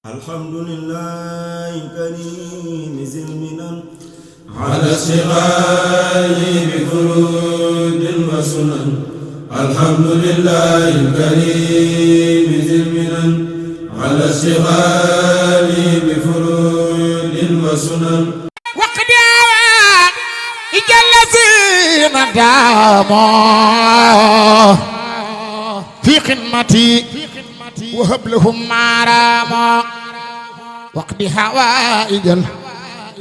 الحمد لله الكريم ذي المنن على اشتغال بفروض وسنن. الحمد لله الكريم ذي المنن على اشتغال بفروض وسنن. وقد الذين داموا في خدمتي وهب لهم مراما. وقد حوائج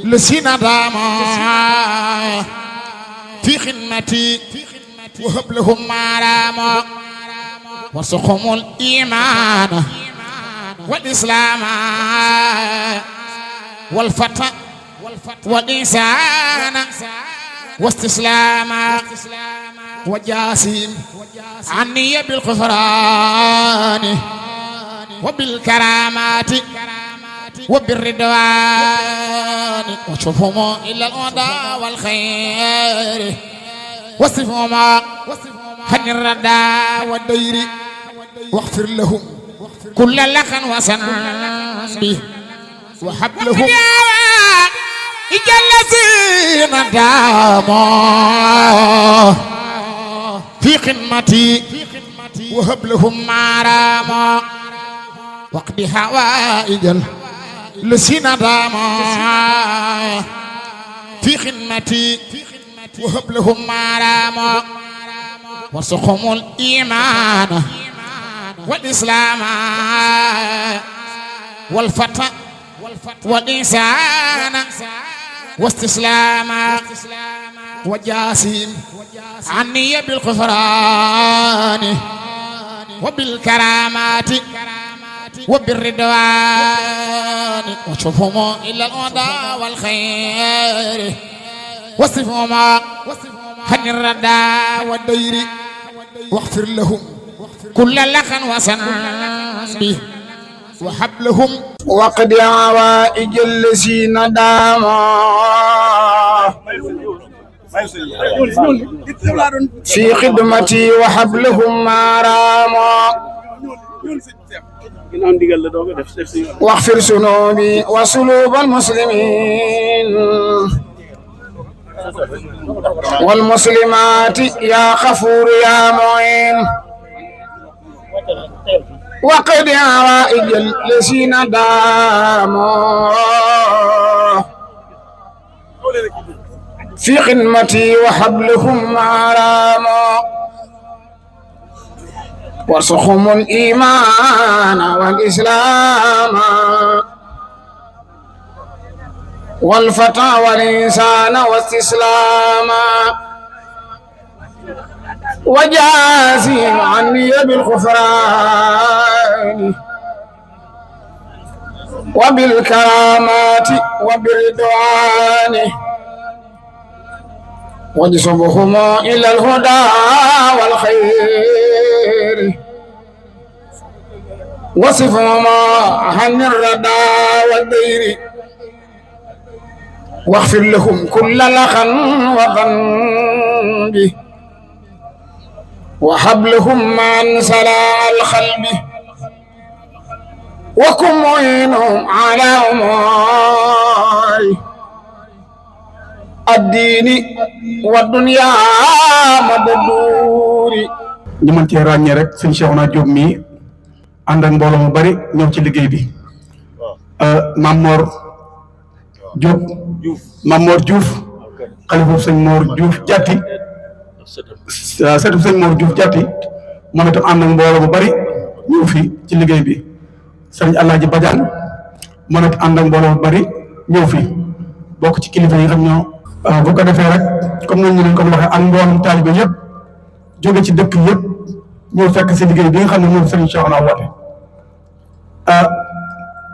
الذين داموا في خدمتي وهب لهم مراما. وارزقهم الإيمان والإسلام والفتح والإنسان واستسلاما. وجاسين عني بالغفران وبالكرامات وبالرضوان. وشوفهم إلى الهدى والخير وصفهم عن الردى والدير. واغفر لهم كل لخن وسنبه وحب لهم الذين داموا في خدمتي وهب لهم مراما. وقد حوائج الذين داموا في خدمتي وهب لهم مراما. وارزقهم الإيمان والإسلام والفتح والإنسان واستسلاما. وجاسين عني بالغفران وبالكرامات وبالرضوان. وشوفهم إلى الهدى والخير وصفهم عن الردى والدير. واغفر لهم كل لخن وسنبه وحب لهم. وقد عوائج الذين داموا في خدمتي وحبلهم مراما. واغفر ذنوبي وصلوب المسلمين والمسلمات يا غفور يا معين. وقد عوائج الذين داموا في خدمتي وحبلهم مراما. وارزقهم الإيمان والإسلام والفتى والإنسان واستسلاما. وجازي عني بالغفران وبالكرامات وبالرضوان. واجذبهم إلى الهدى والخير وصفهم عن الردى والدير. واغفر لهم كل لخن وذنب وحبلهم عن سلاء القلب. وكن معينهم على أمور الدين والدنيا مددوري. ñu mën cee ràññee rek sëñ Cheikhouna Diop mii ànd ak mbooloo mu bari ñëw ci liggéey bi. Mamor Diop Mamor Diouf xalifu sëñ Mor Diouf Diatty sëtu sëñ Mor Diouf Diatty moom itam ànd ak mbooloo mu bari ñëw fi ci liggéey bi. sëñ Alaaji Badiane moom it ànd ak mbooloo mu bari ñëw fi bokk ci kilifa yi xam ñoo. bu ko defee rek comme noonu ñu leen ko waxee ak mboolem taalibe yëpp jóge ci dëkk yëpp ñëw fekk si liggéey bi nga xam ne moom Serigne Cheikhouna woote.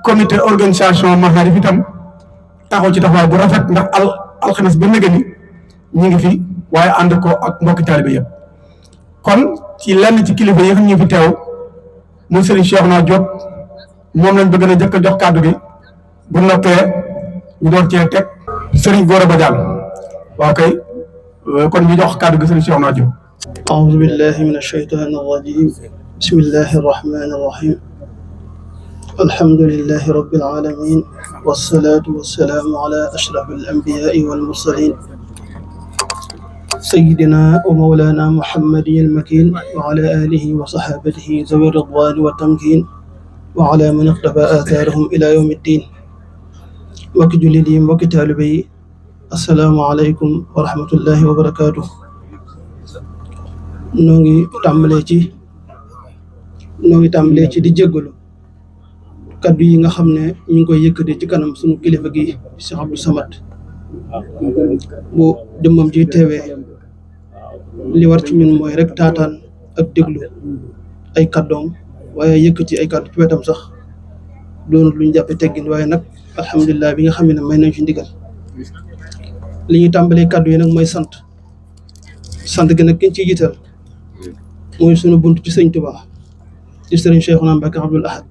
comité organisation Maarif itam taxaw ci taxawaay bu rafet ndax alxames ba nëgë ni ñu ngi fi waaye ànd ko ak mbokki taalibe yëpp. kon ci lenn ci kilifa yi nga xam ñu fi teew muy Serigne Cheikhouna Diop moom lañ bëgg na jëkk a jox kàddu gi bu noppee ñu door cee teg Serigne Gora Badiane. waaw kay kon ñu jox kàddu gi Serigne Cheikhouna Diop. أعوذ بالله من الشيطان الرجيم. بسم الله الرحمن الرحيم. الحمد لله رب العالمين والصلاة والسلام على أشرف الأنبياء والمرسلين سيدنا ومولانا محمد المكين وعلى آله وصحابته ذوي الرضوان والتمكين وعلى من اقتفى آثارهم إلى يوم الدين mbokki jullit yi mbokki taalibe yi asalaamaaleykum wa rahmatullahi wa barakaatu. noo ngi tàmbalee ci di jéggalu kaddu yi nga xam ne ñu ngi koy yëkkati ci kanam sunu kilifa gi Cheikh Abdou Samad bu jëmmam ci teewee li war ci ñun mooy rek taataan ak déglu ay kaddoom waaye yëkkati ay kaddu ci wetam sax doonut lu ñu jàppe teggin waaye nag alhamdulilah bi nga xam ne may nañ ci ndigal li ñuy tàmbalee kaddu yi nag mooy sant gi nag kiñ ciy jiital mooy sunu bunt ci sëñ Tuubaa di sëriñ Cheikhouna Mbacké Abdoul Ahad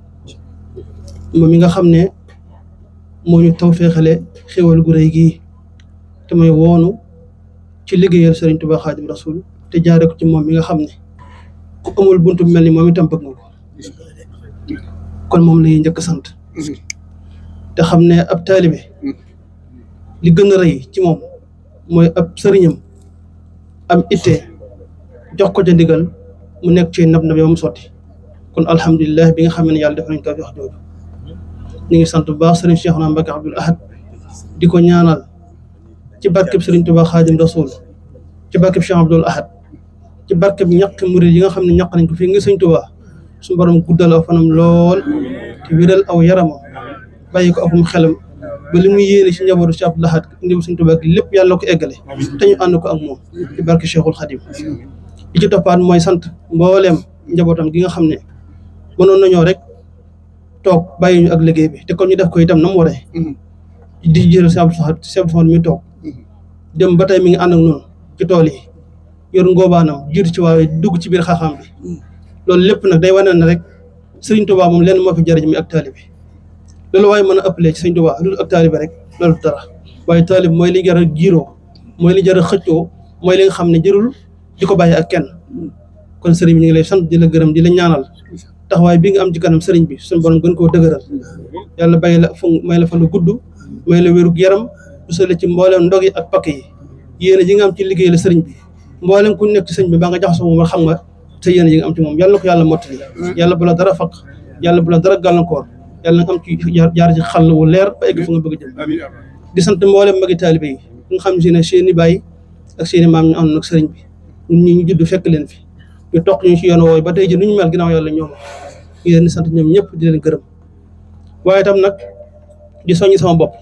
moom mi nga xam ne moo ñu tawfeexale xéwal gu rëy gii te mooy woonu ci liggéeyal sëriñ Tuubaa Xaadim Rasul te jaare ko ci moom mi nga xam ne ku amul buntu mel ni moom itam bëgg nga ko kon moom la ñuy njëkk sant te xam ne ab taalibe li gën a rëy ci moom mooy ab sëriñam am itte jox ko ca ndigal mu nekk ci nab ba mu sotti kon alhamdulilah bi nga xam ne yàlla def nañ ko jox jooju ñu ngi sant bu baax sëriñ Cheikhouna Mbacké Abdoul Ahad di ko ñaanal ci barkeb sëriñ Tuubaa Xaadim Rasul ci barkeb Cheikh Abdoul Ahad ci barkeb ñaq murid yi nga xam ne ñaq nañ ko fii nga sëriñ Tuubaa suñu borom guddal aw fanam lool te wéral aw yaramam bàyyi ko akum xelam ba li muy yéene ci njabootu Cheikh Abdoul Ahad ndiw sëriñ Tuubaa lépp yàlla ko eggale te ñu ànd ko ak moom ci barke Cheikhul Khadim li ci toppaat mooy sant mbooleem njabootam gi nga xam ne mënoon nañoo rek toog bàyyi ñu ak liggéey bi te kon ñu def ko itam na mu waree di jël Cheikh Abdou Samad mi toog dem ba tey mi ngi ànd ak noonu ci tool yi yor ngoobaanam jiitu ci waaye dugg ci biir xaaxaam bi loolu lépp nag day wane ne rek Sëriñ Tuubaa moom lenn moo fi jariñ mi ak taalibe loolu waaye mën a ëppalee ci Sëriñ Tuubaa loolu ak taalibe rek loolu dara waaye taalibe mooy li jar a giiroo mooy li jar a xëccoo mooy li nga xam ne jërul di ko bàyyi ak kenn kon sëriñ bi ñu ngi lay sant di la gërëm di la ñaanal taxawaay bi nga am ci kanam sëriñ bi suñu borom gën koo dëgëral yàlla bàyyi la may la fan gudd may la wérug yaram usale ci mboolem ndog yi ak pakk yi yéene ji nga am ci liggéey la sëriñ bi mboolem ku nekk ci sëriñ bi ba nga jaxasoo moom xam nga te yéene ji nga am ci moom yàlla na ko yàlla mottali yàlla bu la dara fakk yàlla bu la dara gàllankoor yàlla nga am ci jaar ci xàll wu leer ba egg fu nga bëgg a jëm di sant mboolem magi taalibe yi nga xam si ne seeni baay ak seeni maam ñu ànd nag sëriñ bi ñun ñi ñu judd fekk leen fi ñu toq ñu ci yoon wooyu ba tey ji nu ñu mel ginnaaw yàlla ñoom ngi leen di sant ñoom ñëpp di leen gërëm waaye tam nag di soññi sama bopp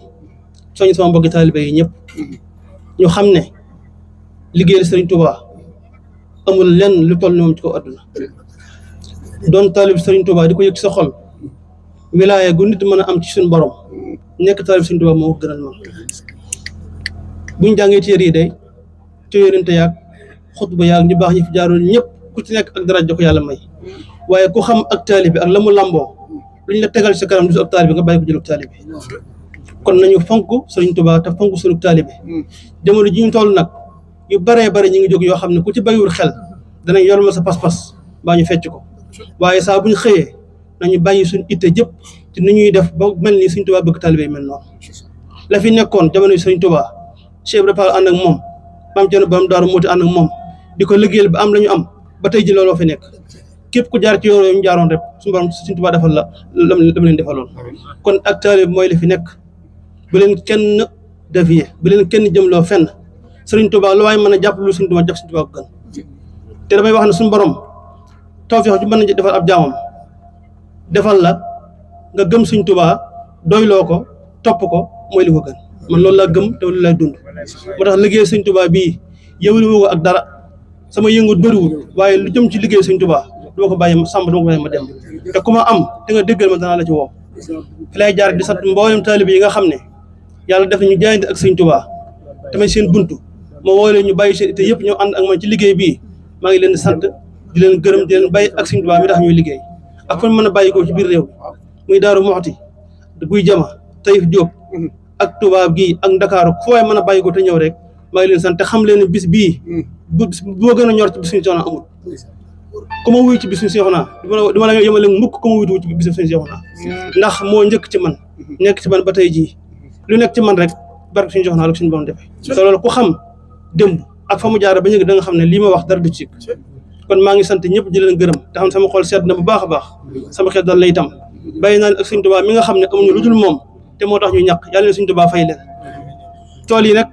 soññi sama mbokki taalibe yi ñëpp ñu xam ne liggéeyal Sëriñ Tuubaa amul lenn lu toll ni moom ci kaw àdduna doon taalib Sëriñ Tuubaa di ko yëg ci sa xol wilaaya gu nit mën a am ci suñu borom nekk taalib Sëriñ Tuubaa moo ko gënal moom buñ jàngee téere yi day ci yonente yaag xutba yaag ñu baax ñi fi jaaroon ñëpp ku ci nekk ak daraja ko yàlla may waaye ku xam ak taalibe ak la mu lamboo luñ la tegal ci kanam du su ak taalibe nga bàyyi ko jël ak taalibe kon nañu fonk Sëriñ Tuubaa te fonk sunu taalibe jamono ji ñu toll nag yu baree bari ñu ngi jóg yoo xam ne ku ci bàyyiwul xel danañ yor ma sa pas-pas baa ñu fecc ko waaye saa bu ñu xëyee nañu bàyyi suñu itte jëpp te ni ñuy def ba mel ni Sëriñ Tuubaa bëgg taalibe yi mel noonu la fi nekkoon jamono yi Sëriñ Tuubaa Cheikh Ibra Fall ànd ak moom maam Cerno Borom Daaru Muxti ànd ak moom di ko liggéeyal ba am la ñu am ba tey ji looloo fi nekk képp ku jaar ci yoon yooyu ñu jaaroon rek suñu borom Sëriñ Tuubaa defal la lam leen defaloon kon ak taalibe mooy li fi nekk bu leen kenn dévier bu leen kenn jëmloo fenn Sëriñ Tuubaa lu waaye mën a jàpp lu Sëriñ Tuubaa jox Sëriñ Tuubaa ko gën te damay wax ne suñu borom tawfeex ju mën a defal ab jaamam defal la nga gëm Sëriñ Tuubaa doyloo ko topp ko mooy li ko gën man loolu laa gëm te loolu lay dund moo tax liggéey Sëriñ Tuubaa bii yëwlu ko ak dara sama yëngu bëriwul waaye lu jëm ci liggéey Sëriñ Tuubaa duma ko bàyyi sàmm duma ko bàyyi ma dem te ku ma am te nga déggal ma danaa la ci woo fi lay jaar di sant mboolem taalibe yi nga xam ne yàlla def na ñu jaayante ak Sëriñ Tuubaa tamit seen buntu ma woo leen ñu bàyyi seen te yëpp ñoo ànd ak man ci liggéey bii maa ngi leen di sant di leen gërëm di leen bàyyi ak Sëriñ Tuubaa mi tax ñuy liggéey ak fan mën a bàyyi ko ci biir réew muy Daaru Muxti Guy Jama Taïf Diop ak Touba gii ak Ndakaaru fu waay mën a bàyyi ko te ñëw rek maa ngi leen sant te xam leen ne bis bii boo gën a ñor ci bis suñu soxna amul ku ma wuyu ci bisu Seexuna du ma la yemale mukk ku ma wuyu ci bisu Seexuna ndax moo njëkk ci man nekk ci man ba tey jii lu nekk ci man rek barke suñu Seexuna la suñu borom defee te loolu ku xam démb ak fa mu jaara ba ñëg da nga xam ne lii ma wax dara du ci kon maa ngi sant ñëpp di leen gërëm te xam sama xol sedd na bu baax a baax sama xel dal la itam bàyyi naa ak Sëñ Tuubaa mi nga xam ne amuñu lu dul moom te moo tax ñu ñàkk yàlla na Sëñ Tuubaa fay leen tool yi nag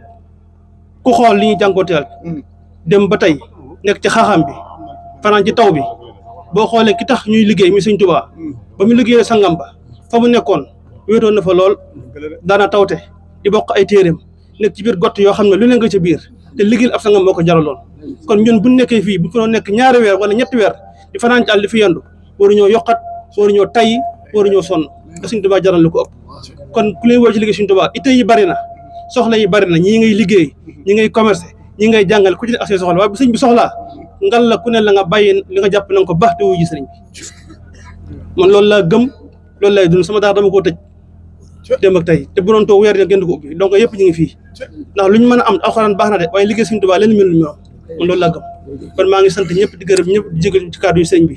ku xool li ñuy jànkooteel dem ba tey nekk ci xaaxaam bi fanaan ci taw bi boo xoolee ki tax ñuy liggéey mi Sëñ Tuubaa ba mu liggéeyee sangam ba fa mu nekkoon wéetoon na fa lool daana tawte di bokk ay téeréem nekk ci biir gott yoo xam ne lu ne nga ca biir te liggéeyal ab sangam moo ko jaraloon kon ñun bu nekkee fii bu ko nekk ñaari weer wala ñetti weer di fanaan ci àll di fi yendu waruñoo yokkat waruñoo tay waruñoo sonn te Sëñ Tuubaa jaral lu ko ëpp kon ku lay woo ci liggéey Sëñ Tuubaa ite yi bari na soxla yi bari na ñii ngay liggéey ñi ngay commerce ñi ngay jàngal ku ci ne ak say soxla waaye bu sëñ bi soxlaa ngal la ku ne la nga bàyyi li nga jàpp na nga ko baax te wuyu ji sëriñ bi man loolu laa gëm loolu lay dund sama daara dama koo tëj démb ak tey te bu doon toog weer gën di ko ubbi donc yëpp ñu ngi fii ndax lu ñu mën a am alxuraan baax na de waaye liggéey Sëñ Tuubaa leen mel lu ñu am man loolu laa gëm kon maa ngi sant ñëpp di gërëm ñëpp di jégal ci kàddu yu sëñ bi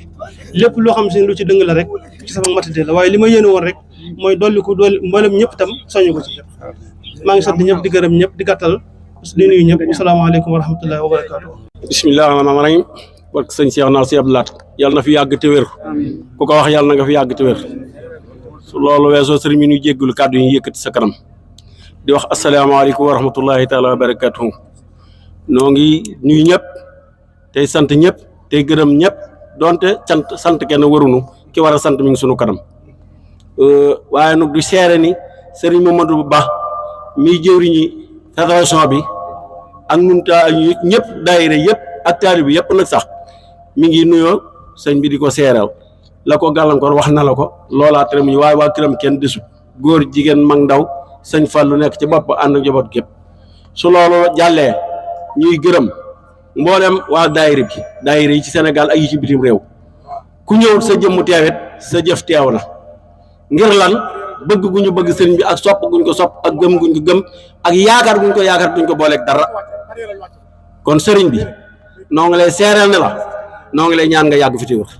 lépp loo xam si lu ci dëng la rek ci sama matade la waaye li ma yéene woon rek mooy dolli mboolem ñëpp tam soñu ko ci maa ngi sant ñëpp di gërëm ñëpp di gàttal di nuyu ñëpp asalaamaaleykum wa rahmatullahi wa barakaatu. bisimilah rahmaani rahiim barke sëñ Cheikh naa si Abdou Lahat yàlla na fi yàgg te wér ku ko wax yàlla na nga fi yàgg te wér su loolu weesoo sëriñ bi ñu jéggulu kàddu yi ñu yëkkati sa kanam di wax asalaamaaleykum wa rahmatullahi taala wa barakaatuhu noo ngi nuyu ñëpp tey sant ñëpp tey gërëm ñëpp donte sant kenn warunu ki war a sant mi ngi sunu kanam waaye nag du seere ni sëriñ Mamadou Ba mi jëwriñi fédération bi ak nun ta ñëpp daayira yëpp ak taalibe bi yëpp nag sax mi ngi nuyoo sëñ bi di ko seeral la ko gàllankoor wax na la ko loolaa tere mu ñu waaye waa këram kenn desu góor jigéen mag ndaw sëñ Fallu nekk ci bopp ànd ak njaboot gépp su loolu jàllee ñuy gërëm mboolem waa daayira yi ci Sénégal ak yi ci bitim réew ku ñëw sa jëmmu teewit sa jëf teew na ngir lan bëgg gu ñu bëgg sëriñ bi ak sopp guñ ko sopp ak gëm guñ ko gëm ak yaakaar guñ ko yaakaar duñ ko booleeg dara kon sëriñ bi noo ngi lay seereel ne la noo ngi lay ñaan nga yàgg fi te wër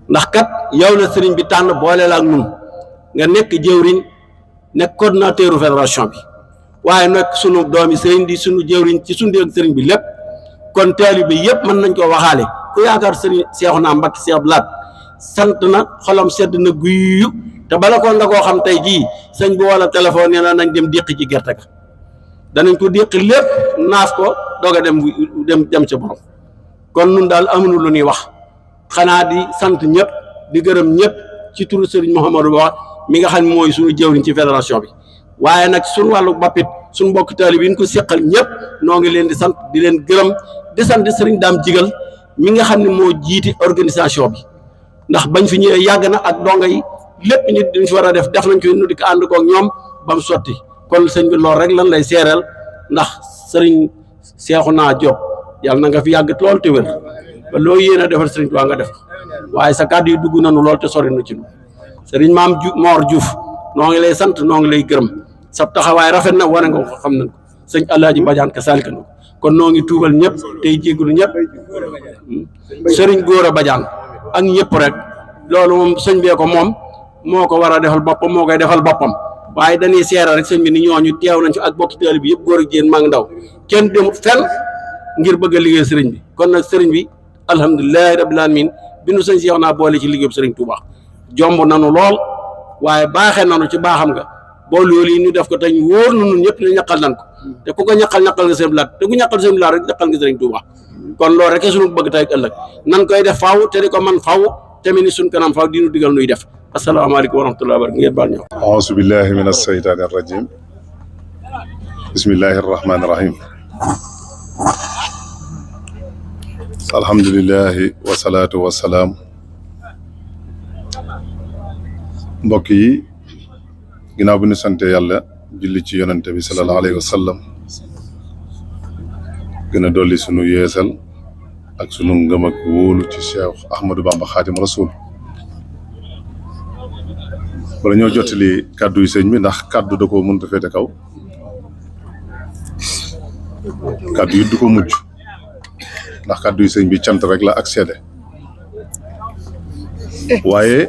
ndax kat yow la sëriñ bi tànn boole la ak nun nga nekk jëwriñ nekk coordinateur fédération bi waaye nag sunu doomi sëriñ di sunu jëwriñ ci sunu ak sëriñ bi lépp kon taalibe bi yëpp mën nañ koo waxaale ku yaakaar sëriñ Seexuna Mbàkke Seex Abdou Lahat sant na xolam sedd na guyu te bala ko nga koo xam tey jii sëñ bi wala téléphone nee na nañ dem déqi ci gerte ga danañ ko déqi lépp naaf ko doog a dem ca borom kon nun daal amuñu lu ñuy wax xanaa di sant ñëpp di gërëm ñëpp ci turu sëriñ Mouhamadou Ba mi nga xam ne mooy suñu jëwriñ ci fédération bi waaye nag suñu wàllu boppit suñu mbokk taalibe yi ñu ko seqal ñëpp noo ngi leen di sant di leen gërëm di sant sëriñ Daam Jigal mi nga xam ne moo jiiti organisation bi ndax bañ fi ñëwee yàgg na ak donga yi lépp nit dañ fi war a def nañ ko nu di ko ànd koog ñoom ba mu sotti kon sëñ bi loolu rek lan lay seereel ndax sëriñ Seexuna Jóob yàlla na nga fi yàgg lool te wér ba loo yéene a defal sëriñ Tuubaa nga def waaye sa kàddu yi dugg nañu lool te sori na ci nu sëriñ Maam Moor Diouf noo ngi lay sant noo ngi lay gërëm sa taxawaay rafet na wane nga ko xam nañ ko sëñ Alaaji Badiane ka salika na kon noo ngi tuubal ñëpp tey jéggalu ñëpp sëriñ Góora Badiane ak ñëpp rek loolu moom sëñ bee ko moom moo ko war a defal boppam moo koy defal boppam waaye dañuy seera rek sëñ bi ni ñooñu teew nañ fi ak bokki taalibe bi yëpp góor ak jigéen mag ndaw kenn demut fenn ngir bëgg a liggéey sëriñ bi kon nag sëriñ bi alhamdulilahi rabbil alamin bi nu sëñ Seex naa boole ci liggéeyu sëriñ Touba jomb nanu lool waaye baaxee nanu ci baaxam nga boo loolu yi ñu def ko te ñu wóor na ñun ñëpp ñu ñaqal nan ko te ku ko ñaqal nga sëriñ Laat te ku ñaqal sëriñ Laat rek ñaqal nga sëriñ Touba kon loolu rek suñu bëgg tey ak ëllëg nan koy def faaw te di ko man faaw tamit ni suñ kanam faaw di nu digal nuy def asalaamaaleykum wa rahmatullahi wa barakatuh ngeen baal ñëw auzu billahi min asheytaani arrajim bismillahi arrahmani irrahim alhamdulilahi wasalaatu wasalaam mbokk yi ginnaaw bi ñu sante yàlla julli ci yonente bi sallallahu alayhi wa sallam gën a dolli sunu yeesal ak sunu ngëm ak wóolu ci Cheikh Ahmadou Bamba Xaadim Rasul wala ñoo jottali kàddu yu sëñ bi ndax kàddu da koo mënta féete kaw kàddu yi du ko mujj ndax kàddu yu sëñ bi cant rek la ak seede waaye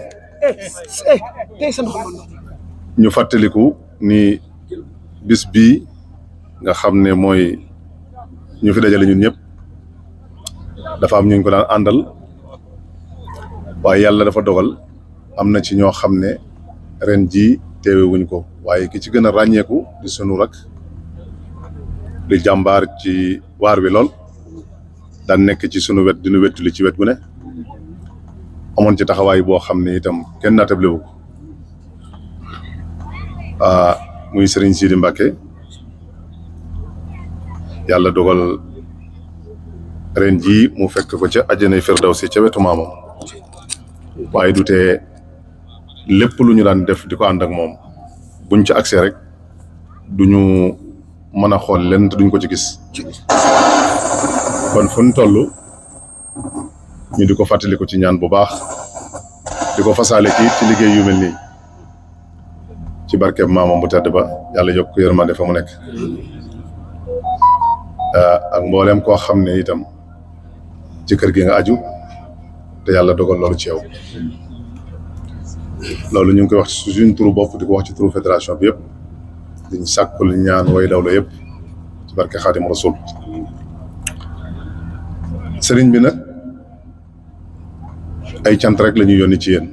ñu fàttaliku ni bis bii nga xam ne mooy ñu fi dajale ñun ñëpp dafa am ñu ko daan àndal waaye yàlla dafa dogal am na ci ñoo xam ne ren jii teewe wuñ ko waaye ki ci gën a ràññeeku di sunu rak di jàmbaar ci waar wi lool daan nekk ci sunu wet dinu wettuli ci wet gu ne amoon ci taxawaay boo xam ne itam kenn naatable wu ko muy Serigne Sidi Mbacke yàlla dogal ren jii mu fekk ko ca àjjanay firdawsi ca wetu maamam waaye du tee lépp lu ñu daan def di ko ànd ak moom buñ ci accès rek duñu mën a xool leen te duñ ko ci gis kon fu ñu toll ñu di ko fàttali ko ci ñaan bu baax di ko fasaale ci liggéey yu mel nii ci barkeeb maamam bu tedd ba yàlla yokk ko yërmande fa mu nekk ak mboolem koo xam ne itam ci kër gi nga aju te yàlla dogal loolu ci yow loolu ñu ngi koy wax ci suñu turu bopp di ko wax ci turu fédération bi yëpp diñ sàkkul ñaan way dawla yëpp ci barke Xaadim Rasul sëriñ bi nag ay cant rek la ñuy yónni ci yéen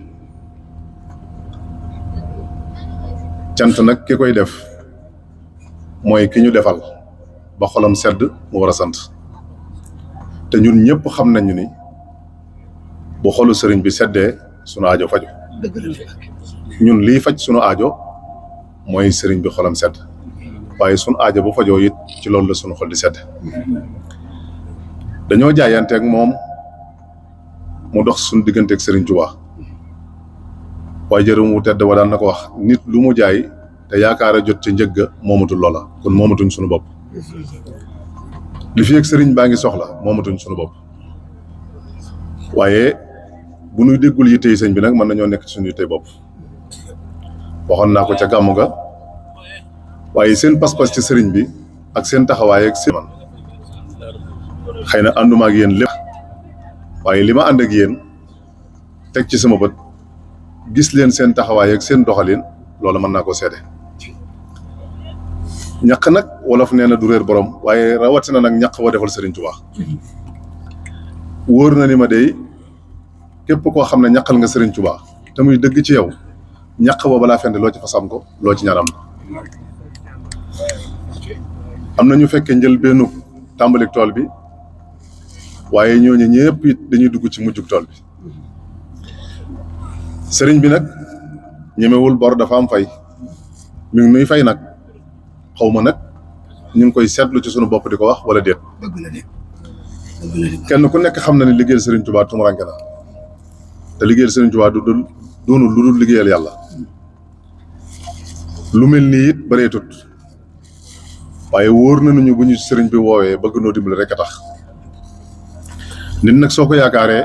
cant nag ki koy def mooy ki ñu defal ba xolam sedd mu war a sant te ñun ñëpp xam nañu ni bu xolu sëriñ bi seddee sunu aajo faju ñun liy faj sunu aajo mooy sëriñ bi xolam sedd waaye sunu aajo bu fajoo it ci loolu la sunu xol di sedd dañoo jaayanteeg moom mu dox suñu digganteeg sëriñ Tuubaa waaye jërëm wu tedd wa daan na ko wax nit lu mu jaay te yaakaar a jot ci njëgga moomatul loola kon moomatuñ sunu bopp li fi ak sëriñ baa ngi soxla moomatuñ sunu bopp waaye bu ñuy déggul yittey sëñ bi nag mën nañoo nekk ci suñu yittey bopp waxoon naa ko ca gàmmu ga waaye seen pas-pas ci sëriñ bi ak seen taxawaay ak seen man xëy na ànduma ak yéen lépp waaye li ma ànd ak yéen teg ci sama bët gis leen seen taxawaay ak seen doxalin loolu mën naa ko seede ñaq nag wolof nee na du réer borom waaye rawatina nag ñaq wa defal sëriñ Tuubaa wóor na ni ma dey képp koo xam ne ñaqal nga sëriñ Tuubaa te muy dëgg ci yow ñaq wa balaa fend loo ci fasam ko loo ci ñaanam am na ñu fekkee njël bennu tàmbalik tool bi waaye ñooñu ñëpp it dañuy dugg ci mujjug tool bi sëriñ bi nag ñemewul bor dafa am fay mi ngi nuy fay nag xaw ma nag ñu ngi koy seetlu ci sunu bopp di ko wax wala déet kenn ku nekk xam na ne liggéeyal sëriñ Tuubaa tumuranke na te liggéeyal sëriñ Tuubaa doonul lu dul liggéeyal yàlla lu mel nii it bareetut waaye wóor nañu bu ñu sëriñ bi woowee bëgg noo dimbali rek a tax nit nag soo ko yaakaaree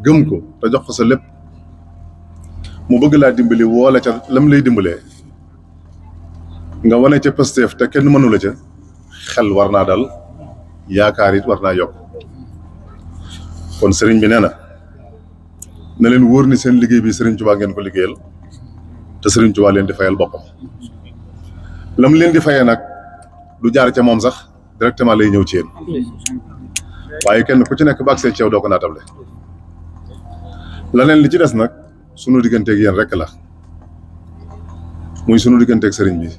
gëm ko te jox ko sa lépp mu bëgg laa dimbali woola ca lam lay dimbalee nga wane ca Pastef te kenn mënu la ca xel war naa dal yaakaar it war naa yokk kon sëriñ bi nee na leen wóor ni seen liggéey bi sëriñ Tuubaa ngeen ko liggéeyal te sëriñ Tuubaa leen di fayal boppam lam leen di fayee nag du jaar ca moom sax directement lay ñëw ci yéen waaye kenn ku ci nekk ba agsee ci yow doo ko naatable leneen li ci des nag sunu digganteeg yéen rek la muy sunu digganteeg sëriñ bi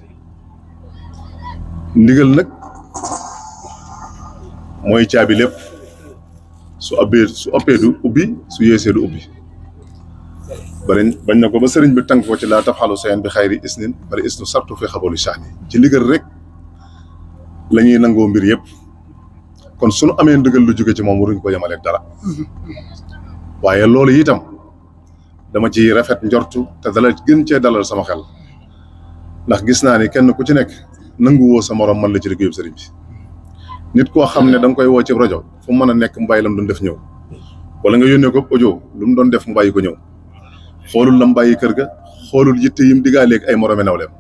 ndigal nag mooy caabi lépp su ëppee du ubbi su yeesee du ubbi bañ na ko ba sëriñ bi tànk ko ci laa tafxalu sayan bi xayri isnin bari isnu sartu fi xabalu saani ci ndigal rek la ñuy nangoo mbir yëpp kon sunu amee ndigal lu jóge ci moom waruñ ko yemaleeg dara waaye loolu itam dama ci rafet njortu te dala gën cee dalal sama xel ndax gis naa ni kenn ku ci nekk nanguwoo sa morom man la ci liggéeyub sëriñ bi nit koo xam ne da nga koy woo ci rajo fu mu mën a nekk mu bàyyi lam doon def ñëw wala nga yónnee ko audio lu mu doon def mu bàyyi ko ñëw xoolul lam bàyyi kër ga xoolul yitte yim diggaaleeg ay moromi nawleem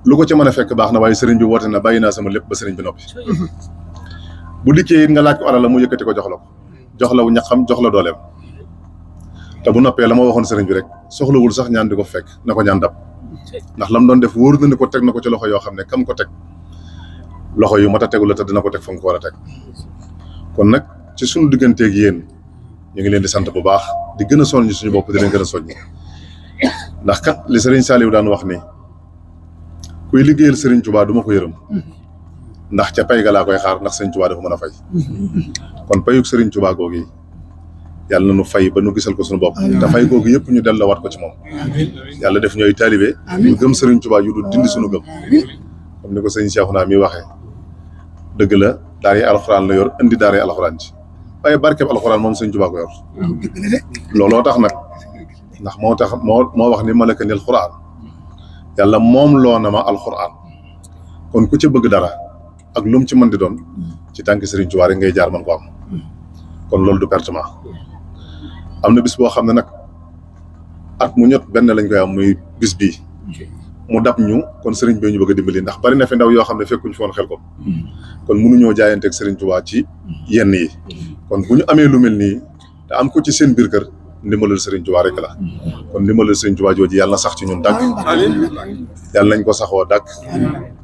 lu ko ci mën a fekk baax na waaye sëriñ bi woote na bàyyi naa sama lépp ba sëriñ bi noppi bu dikkee it nga laaj ko alal la mu yëkkati ko jox la wu ñaxam jox la dooleem te bu noppee la ma waxoon sëriñ bi rek soxlawul sax ñaan di ko fekk na ko ñaan dab ndax lam doon def wóor na ni ko teg na ko ci loxo yoo xam ne kam ko teg loxo yu mat a tegu la te dina ko teg fa mu ko war a teg kon nag ci suñu digganteeg yéen ñu ngi leen di sant bu baax di gën a soññ suñu bopp di leen gën a soññ ndax kat li sëriñ Saliou daan wax ni kuy liggéeyal sëriñ Touba du ma ko yërëm ndax ca pay ga laa koy xaar ndax sëriñ Touba dafa mën a fay kon payug sëriñ Touba googu yàlla na nu fay ba nu gisal ko suñu bopp te fay googu yëpp ñu delloowaat ko ci moom yàlla def ñooy taalibe ñu gëm sëriñ Touba yu dul dindi suñu gëm comme ni ko sëriñ Cheikhouna mi waxee dëgg la daara yi alxuraan la yor indi daara yi alxuraan ci waaye barkeb alxuraan moom sëriñ Touba ko yor looloo tax nag ndax moo wax ni malakani alxuraan yàlla moom loo na ma alxuraan kon ku ci bëgg dara ak lu mu ci mën di doon ci tànki sëriñ Touba rek ngay jaar man ko am kon loolu du pertement am na bis boo xam ne nag at mu ñot benn lañ koy am muy bis bii mu dab ñu kon sëriñ bi ñu bëgg a dimbali ndax bari na fi ndaw yoo xam ne fekkuñ fi woon xel ko kon mënuñoo jaayanteeg sëriñ Touba ci yenn yi kon bu ñu amee lu mel nii te am ko ci seen biir kër ndimbalal sëriñ Touba rek la kon ndimbalal sëriñ Touba jooju yàlla na sax ci ñun dàkk yàlla nañ ko saxoo dàkk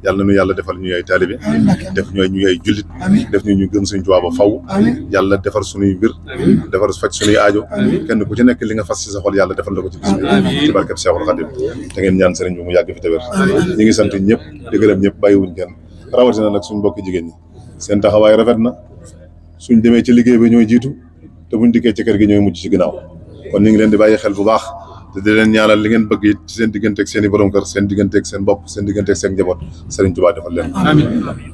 yàlla na ñu yàlla defal ñu ay taalibe def ñu ay jullit def ñu gëm sëriñ Touba ba faw yàlla defar suñuy mbir defar faj suñuy aajo kenn ku ci nekk li nga fas ci sa xol yàlla defal la ko ci bis bi ci barkeb Seexul Xadim te ngeen ñaan sëriñ bi mu yàgg fi te wér ñi ngi sant ñëpp di gërëm ñëpp bàyyiwuñ kenn rawatina nag suñ mbokki jigéen ñi seen taxawaay rafet na suñ demee ci liggéey bi ñooy jiitu te buñ dikkee ci kër gi ñooy mujj ci ginnaaw kon ñu ngi leen di bàyyi xel bu baax te di leen ñaanal li ngeen bëgg it ci seen digganteeg seen i borom kër seen digganteeg seen bopp seen digganteeg seen njaboot Serigne Touba defal leen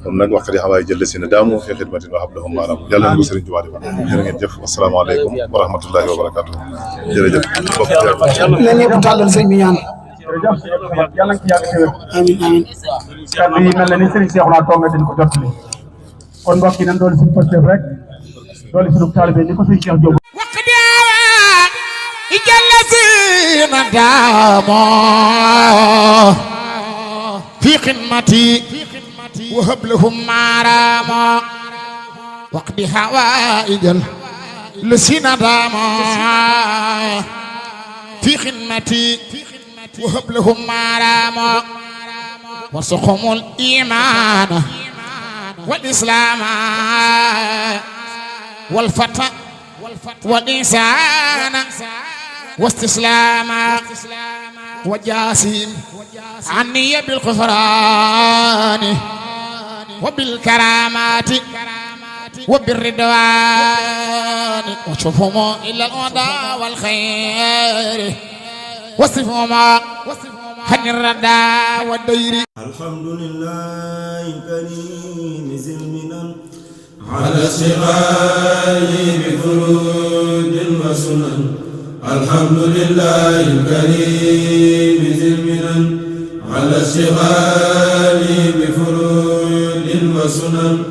kon nag wax di xawaay jël si ne daamu fi xidmatin wa hablahum maanaam yàlla na ko Serigne Touba defal jërë ngeen jëf asalaamaaleykum wa rahmatullahi wa barakaatu jërëjëf na ñëpp tàllal sëñ bi ñaan yàlla ci yàgg teewee amiin amiin kàddu yi mel na ni Serigne Cheikhouna toog nga din ko jottali kon mbokk yi nañ doon suñu positif rek doole suñu taalibe ni ko Serigne Cheikh Diop داموا في خدمتي وهب لهم مراما وقد حوائج الذين داموا في خدمتي وهب لهم مراما وارزقهم الإيمان والإسلام والفتح والإنسان واستسلاما وجاسم عني بالغفران وبالكرامات وبالرضوان وشوفهم إلى الهدى والخير وصفهم عن الردى والدير الحمد لله الكريم ذي المنن على استغال بفروض وسنن الحمد لله الكريم ذي المنن على استغال بفروض وسنن